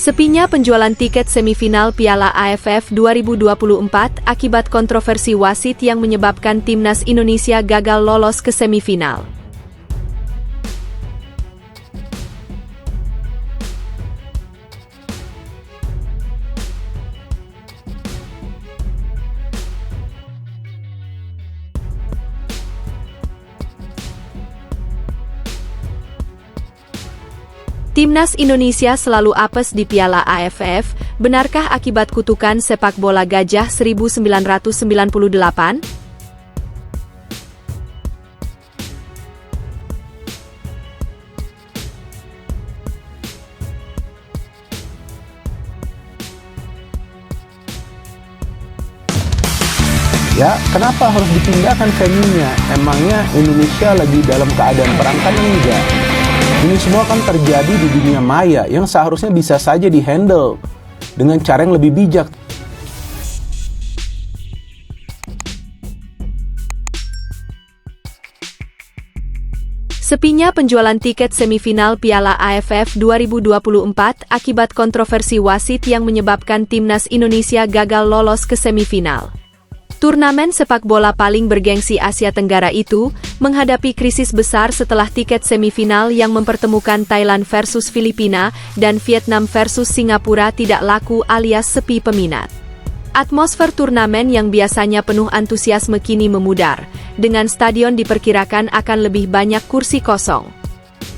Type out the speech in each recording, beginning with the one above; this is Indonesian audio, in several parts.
Sepinya penjualan tiket semifinal Piala AFF 2024 akibat kontroversi wasit yang menyebabkan timnas Indonesia gagal lolos ke semifinal. Timnas Indonesia selalu apes di Piala AFF, benarkah akibat kutukan sepak bola gajah 1998? Ya, kenapa harus dipindahkan venuenya? Emangnya Indonesia lagi dalam keadaan perang kan enggak? Ini semua kan terjadi di dunia maya yang seharusnya bisa saja dihandle dengan cara yang lebih bijak. Sepinya penjualan tiket semifinal Piala AFF 2024 akibat kontroversi wasit yang menyebabkan timnas Indonesia gagal lolos ke semifinal. Turnamen sepak bola paling bergengsi Asia Tenggara itu menghadapi krisis besar setelah tiket semifinal yang mempertemukan Thailand versus Filipina dan Vietnam versus Singapura tidak laku alias sepi peminat. Atmosfer turnamen yang biasanya penuh antusiasme kini memudar, dengan stadion diperkirakan akan lebih banyak kursi kosong.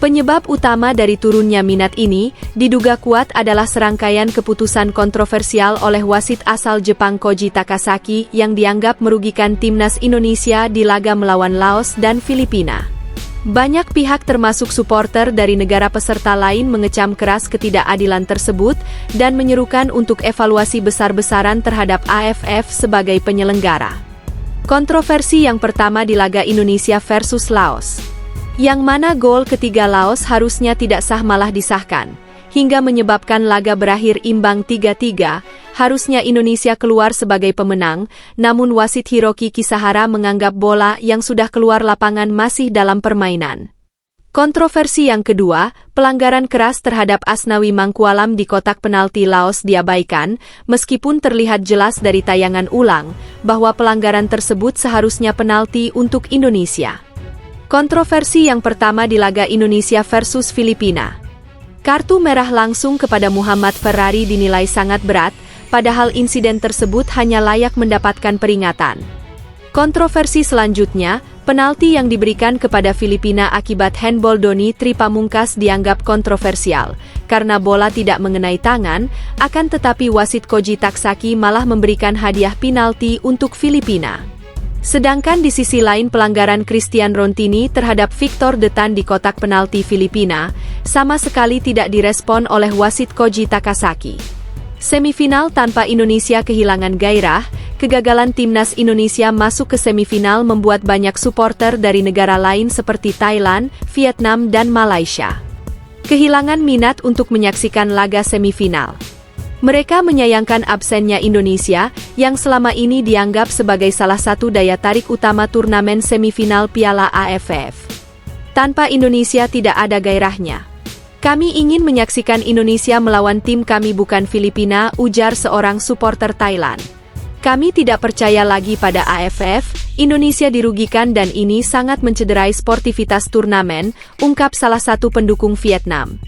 Penyebab utama dari turunnya minat ini diduga kuat adalah serangkaian keputusan kontroversial oleh wasit asal Jepang Koji Takasaki yang dianggap merugikan timnas Indonesia di laga melawan Laos dan Filipina. Banyak pihak termasuk supporter dari negara peserta lain mengecam keras ketidakadilan tersebut dan menyerukan untuk evaluasi besar-besaran terhadap AFF sebagai penyelenggara. Kontroversi yang pertama di laga Indonesia versus Laos, yang mana gol ketiga Laos harusnya tidak sah malah disahkan, hingga menyebabkan laga berakhir imbang 3-3, harusnya Indonesia keluar sebagai pemenang, namun wasit Hiroki Kisahara menganggap bola yang sudah keluar lapangan masih dalam permainan. Kontroversi yang kedua, pelanggaran keras terhadap Asnawi Mangkualam di kotak penalti Laos diabaikan, meskipun terlihat jelas dari tayangan ulang, bahwa pelanggaran tersebut seharusnya penalti untuk Indonesia. Kontroversi yang pertama di laga Indonesia versus Filipina. Kartu merah langsung kepada Muhammad Ferrari dinilai sangat berat, padahal insiden tersebut hanya layak mendapatkan peringatan. Kontroversi selanjutnya, penalti yang diberikan kepada Filipina akibat handball Doni Tripamungkas dianggap kontroversial, karena bola tidak mengenai tangan, akan tetapi wasit Koji Takasaki malah memberikan hadiah penalti untuk Filipina. Sedangkan di sisi lain pelanggaran Christian Rontini terhadap Victor Detan di kotak penalti Filipina, sama sekali tidak direspon oleh wasit Koji Takasaki. Semifinal tanpa Indonesia kehilangan gairah, kegagalan timnas Indonesia masuk ke semifinal membuat banyak supporter dari negara lain seperti Thailand, Vietnam dan Malaysia kehilangan minat untuk menyaksikan laga semifinal. Mereka menyayangkan absennya Indonesia, yang selama ini dianggap sebagai salah satu daya tarik utama turnamen semifinal Piala AFF. Tanpa Indonesia tidak ada gairahnya. Kami ingin menyaksikan Indonesia melawan tim kami bukan Filipina, ujar seorang supporter Thailand. Kami tidak percaya lagi pada AFF, Indonesia dirugikan dan ini sangat mencederai sportivitas turnamen, ungkap salah satu pendukung Vietnam.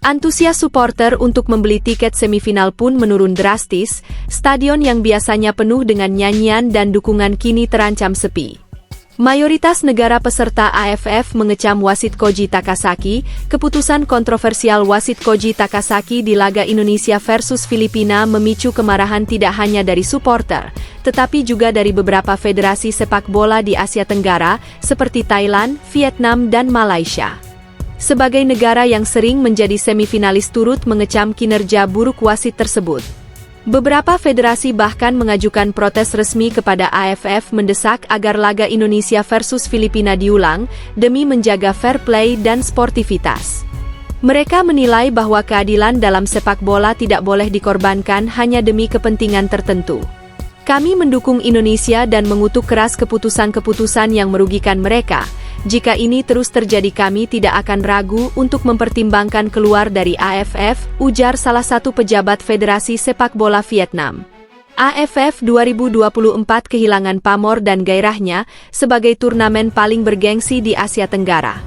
Antusias supporter untuk membeli tiket semifinal pun menurun drastis, stadion yang biasanya penuh dengan nyanyian dan dukungan kini terancam sepi. Mayoritas negara peserta AFF mengecam wasit Koji Takasaki. Keputusan kontroversial wasit Koji Takasaki di laga Indonesia versus Filipina memicu kemarahan tidak hanya dari supporter, tetapi juga dari beberapa federasi sepak bola di Asia Tenggara, seperti Thailand, Vietnam dan Malaysia. Sebagai negara yang sering menjadi semifinalis turut mengecam kinerja buruk wasit tersebut. Beberapa federasi bahkan mengajukan protes resmi kepada AFF mendesak agar laga Indonesia versus Filipina diulang, demi menjaga fair play dan sportivitas. Mereka menilai bahwa keadilan dalam sepak bola tidak boleh dikorbankan hanya demi kepentingan tertentu. Kami mendukung Indonesia dan mengutuk keras keputusan-keputusan yang merugikan mereka, Jika ini terus terjadi kami tidak akan ragu untuk mempertimbangkan keluar dari AFF, ujar salah satu pejabat Federasi Sepak Bola Vietnam. AFF 2024 kehilangan pamor dan gairahnya sebagai turnamen paling bergengsi di Asia Tenggara.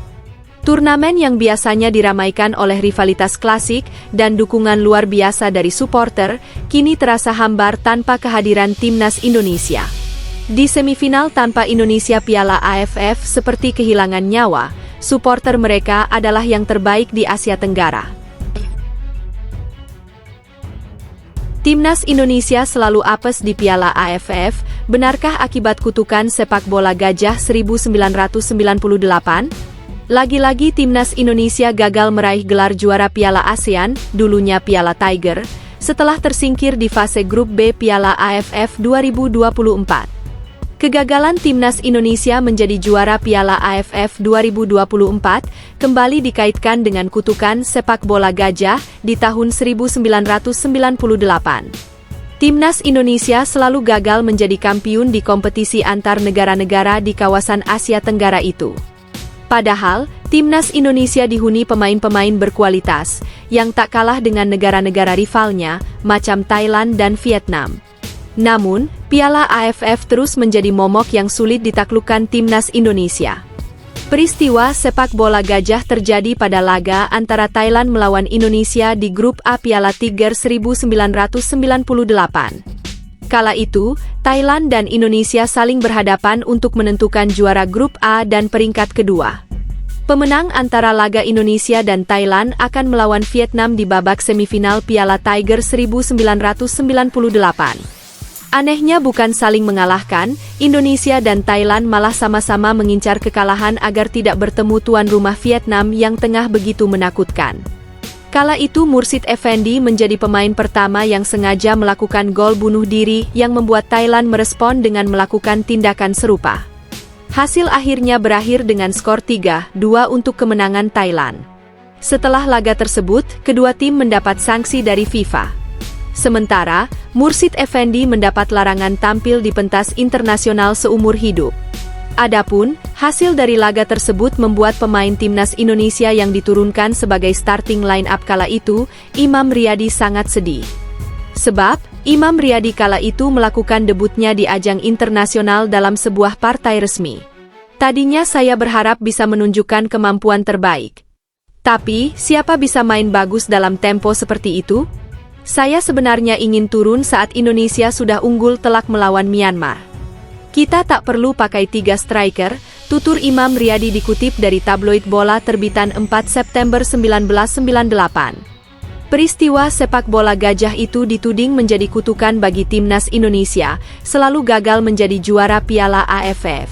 Turnamen yang biasanya diramaikan oleh rivalitas klasik dan dukungan luar biasa dari supporter, kini terasa hambar tanpa kehadiran timnas Indonesia. Di semifinal tanpa Indonesia Piala AFF seperti kehilangan nyawa, supporter mereka adalah yang terbaik di Asia Tenggara. Timnas Indonesia selalu apes di Piala AFF, benarkah akibat kutukan sepak bola gajah 1998? Lagi-lagi Timnas Indonesia gagal meraih gelar juara Piala ASEAN, dulunya Piala Tiger, setelah tersingkir di fase grup B Piala AFF 2024. Kegagalan Timnas Indonesia menjadi juara Piala AFF 2024 kembali dikaitkan dengan kutukan sepak bola gajah di tahun 1998. Timnas Indonesia selalu gagal menjadi kampiun di kompetisi antar negara-negara di kawasan Asia Tenggara itu. Padahal, Timnas Indonesia dihuni pemain-pemain berkualitas, yang tak kalah dengan negara-negara rivalnya, macam Thailand dan Vietnam. Namun, Piala AFF terus menjadi momok yang sulit ditaklukkan Timnas Indonesia. Peristiwa sepak bola gajah terjadi pada laga antara Thailand melawan Indonesia di grup A Piala Tiger 1998. Kala itu, Thailand dan Indonesia saling berhadapan untuk menentukan juara grup A dan peringkat kedua. Pemenang antara laga Indonesia dan Thailand akan melawan Vietnam di babak semifinal Piala Tiger 1998. Anehnya bukan saling mengalahkan, Indonesia dan Thailand malah sama-sama mengincar kekalahan agar tidak bertemu tuan rumah Vietnam yang tengah begitu menakutkan. Kala itu Mursid Effendi menjadi pemain pertama yang sengaja melakukan gol bunuh diri yang membuat Thailand merespon dengan melakukan tindakan serupa. Hasil akhirnya berakhir dengan skor 3-2 untuk kemenangan Thailand. Setelah laga tersebut, kedua tim mendapat sanksi dari FIFA. Sementara, Mursid Effendi mendapat larangan tampil di pentas internasional seumur hidup. Adapun, hasil dari laga tersebut membuat pemain Timnas Indonesia yang diturunkan sebagai starting line-up kala itu, Imam Riyadi sangat sedih. Sebab, Imam Riyadi kala itu melakukan debutnya di ajang internasional dalam sebuah partai resmi. Tadinya saya berharap bisa menunjukkan kemampuan terbaik. Tapi, siapa bisa main bagus dalam tempo seperti itu? Saya sebenarnya ingin turun saat Indonesia sudah unggul telak melawan Myanmar. Kita tak perlu pakai 3 striker, tutur Imam Riyadi dikutip dari tabloid bola terbitan 4 September 1998. Peristiwa sepak bola gajah itu dituding menjadi kutukan bagi Timnas Indonesia, selalu gagal menjadi juara Piala AFF.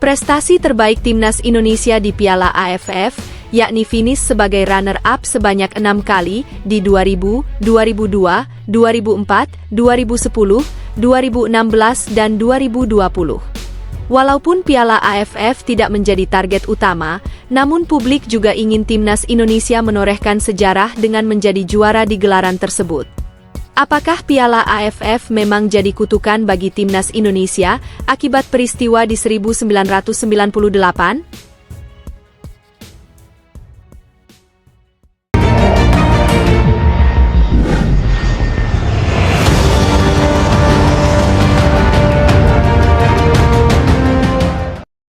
Prestasi terbaik Timnas Indonesia di Piala AFF, yakni finish sebagai runner-up sebanyak 6 kali di 2000, 2002, 2004, 2010, 2016, dan 2020. Walaupun Piala AFF tidak menjadi target utama, namun publik juga ingin Timnas Indonesia menorehkan sejarah dengan menjadi juara di gelaran tersebut. Apakah Piala AFF memang jadi kutukan bagi Timnas Indonesia akibat peristiwa di 1998?